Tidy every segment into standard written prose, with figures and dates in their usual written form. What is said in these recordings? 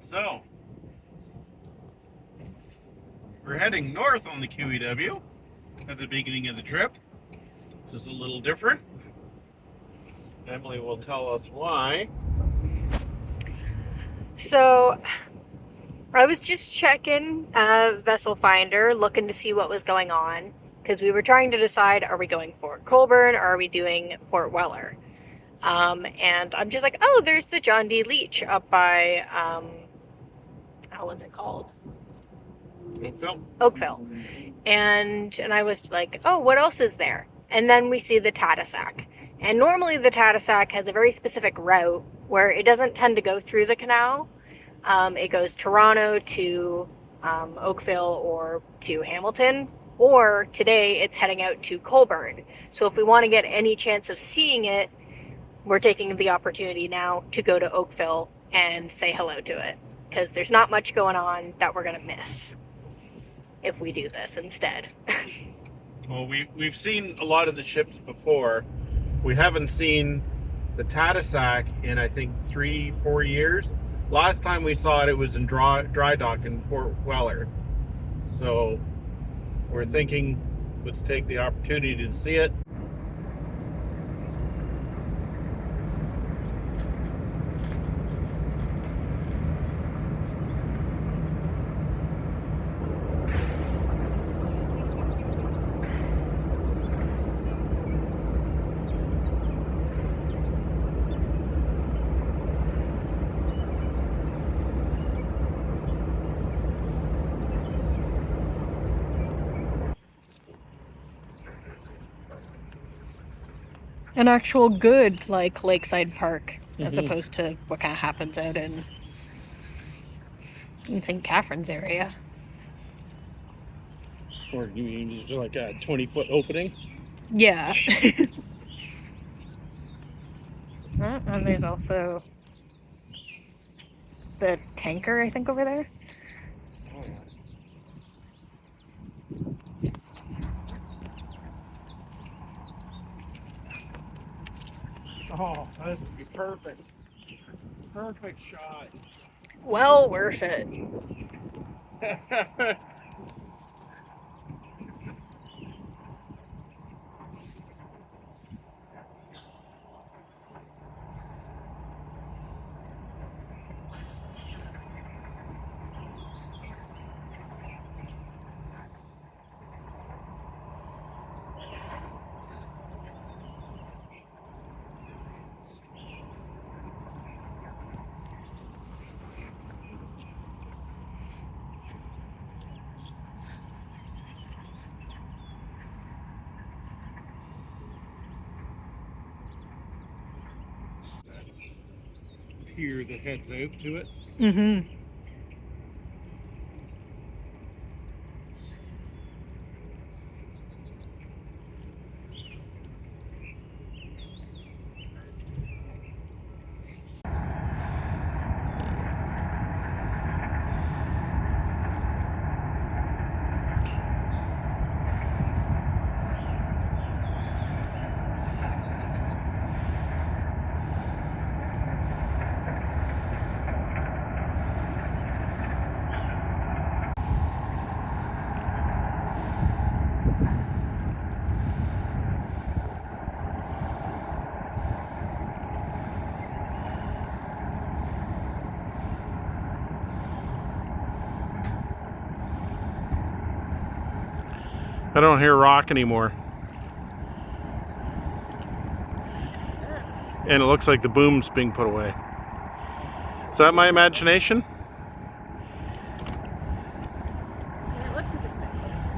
So, we're heading north on the QEW at the beginning of the trip. Just a little different. Emily will tell us why. So, I was just checking Vessel Finder, looking to see what was going on, because we were trying to decide, are we going Port Colborne or are we doing Port Weller? And I'm just like, oh, there's the John D. Leitch up by, what's it called? Oakville. And I was like, oh, what else is there? And then we see the Tadoussac. And normally the Tadoussac has a very specific route where it doesn't tend to go through the canal. It goes Toronto to Oakville or to Hamilton, or today it's heading out to Colborne. So if we want to get any chance of seeing it, we're taking the opportunity now to go to Oakville and say hello to it, because there's not much going on that we're going to miss if we do this instead. Well, we've seen a lot of the ships before. We haven't seen the Tadoussac in, I think, 3-4 years. Last time we saw it, it was in dry dock in Port Weller. So we're thinking, let's take the opportunity to see it. An actual good, like, lakeside park, as opposed to what kind of happens out in St. Catherine's area. Or you mean just like a 20-foot opening? Yeah. And there's also the tanker, I think, over there. Oh, this would be perfect. Perfect shot. Well worth it. Pier that heads out to it. Mm-hmm. I don't hear rock anymore. And it looks like the boom's being put away. Is that my imagination? It looks like it's been closer.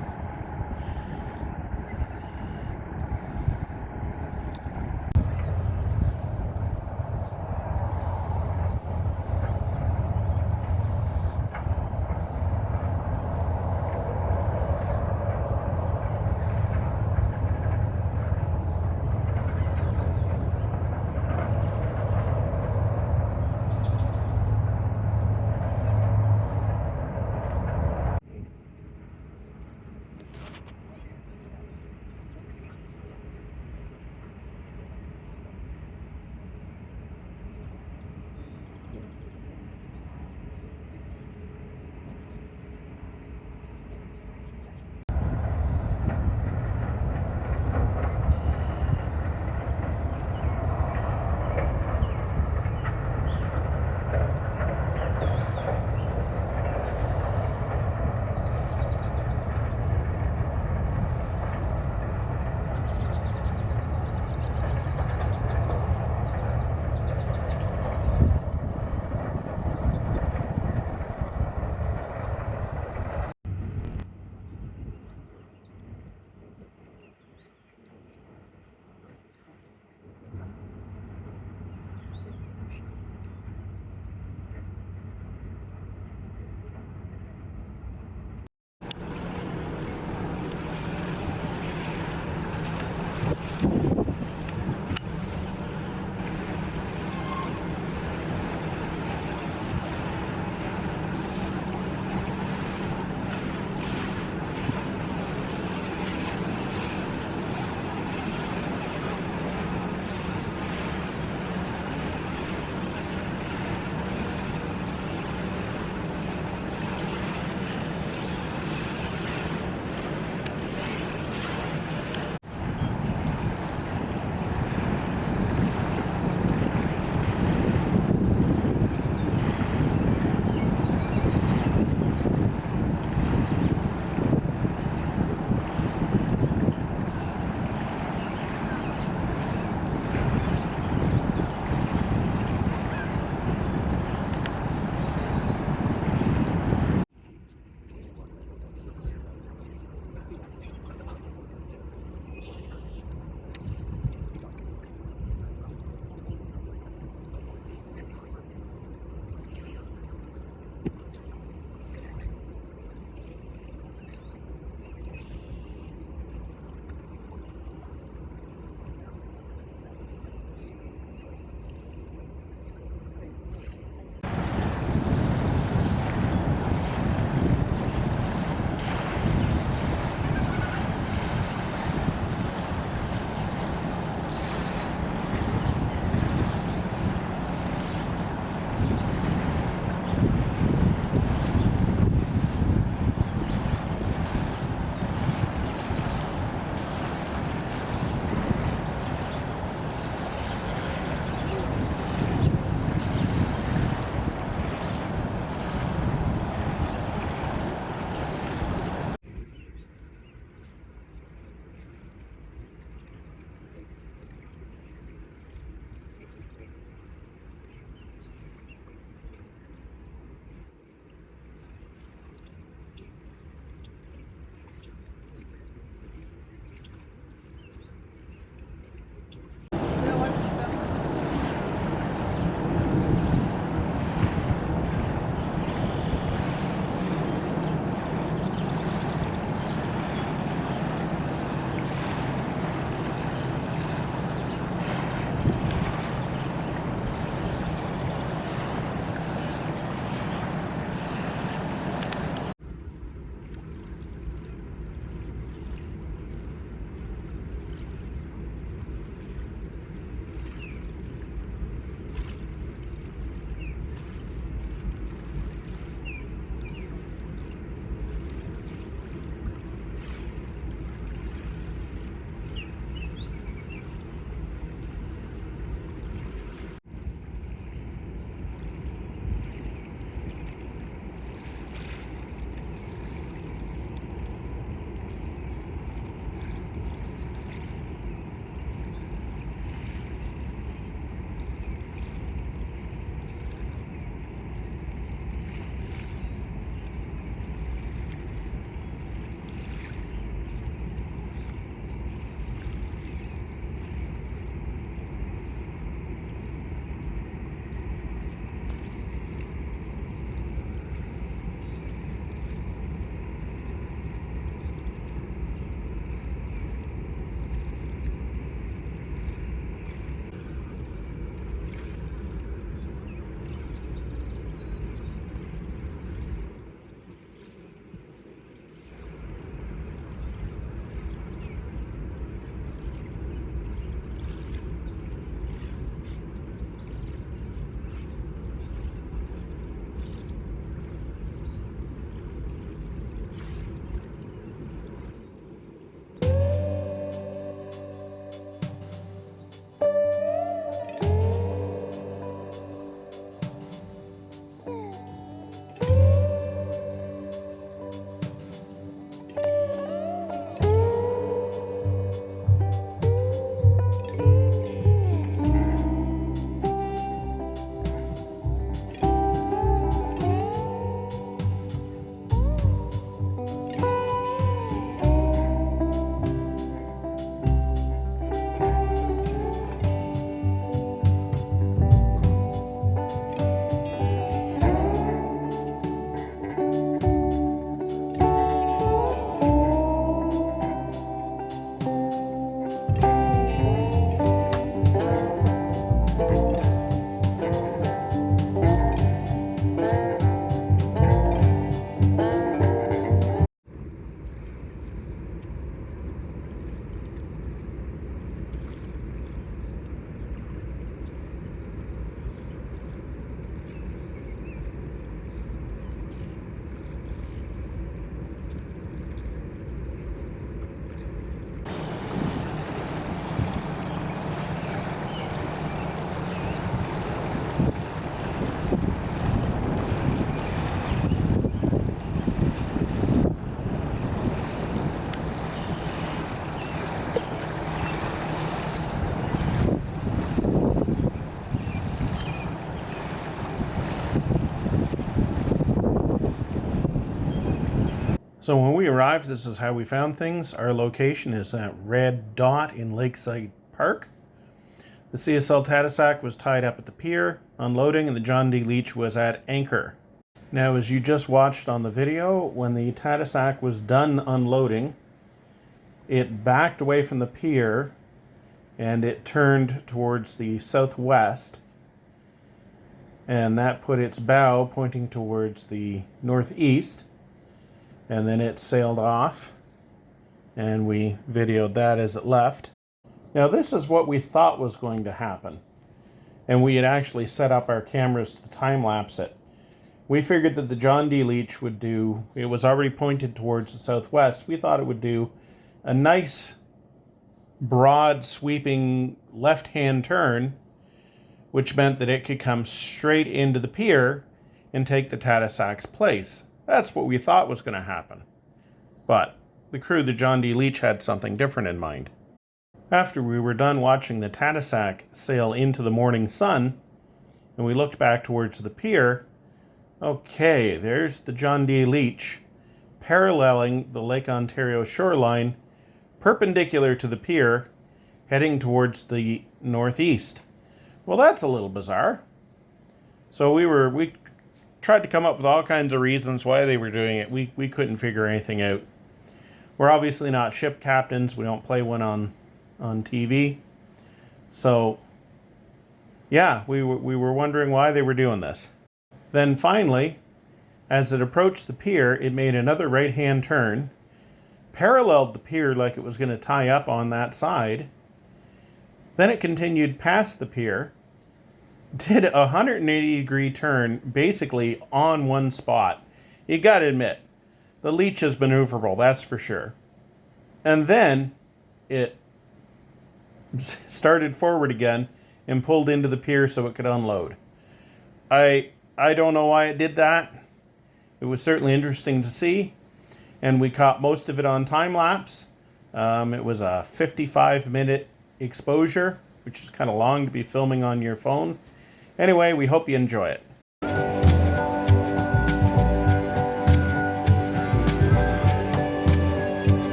So when we arrived, this is how we found things. Our location is that red dot in Lakeside Park. The CSL Tadoussac was tied up at the pier, unloading, and the John D. Leitch was at anchor. Now, as you just watched on the video, when the Tadoussac was done unloading, it backed away from the pier and it turned towards the southwest, and that put its bow pointing towards the northeast, and then it sailed off, and we videoed that as it left. Now, this is what we thought was going to happen, and we had actually set up our cameras to time-lapse it. We figured that the John D. Leitch would do, it was already pointed towards the southwest, we thought it would do a nice, broad, sweeping left-hand turn, which meant that it could come straight into the pier and take the Tadousac's place. That's what we thought was going to happen. But the crew of the John D. Leitch had something different in mind. After we were done watching the Tadoussac sail into the morning sun, and we looked back towards the pier, okay, there's the John D. Leitch paralleling the Lake Ontario shoreline, perpendicular to the pier, heading towards the northeast. Well, that's a little bizarre. So we tried to come up with all kinds of reasons why they were doing it. We couldn't figure anything out. We're obviously not ship captains. We don't play one on TV. So, yeah, we were wondering why they were doing this. Then finally, as it approached the pier, it made another right-hand turn, paralleled the pier like it was going to tie up on that side. Then it continued past the pier, did a 180-degree turn basically on one spot. You got to admit, the Leitch is maneuverable, that's for sure. And then it started forward again and pulled into the pier so it could unload. I don't know why it did that. It was certainly interesting to see, and we caught most of it on time-lapse. It was a 55-minute exposure, which is kind of long to be filming on your phone. Anyway, we hope you enjoy it.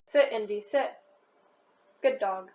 Sit, Indy, sit. Good dog.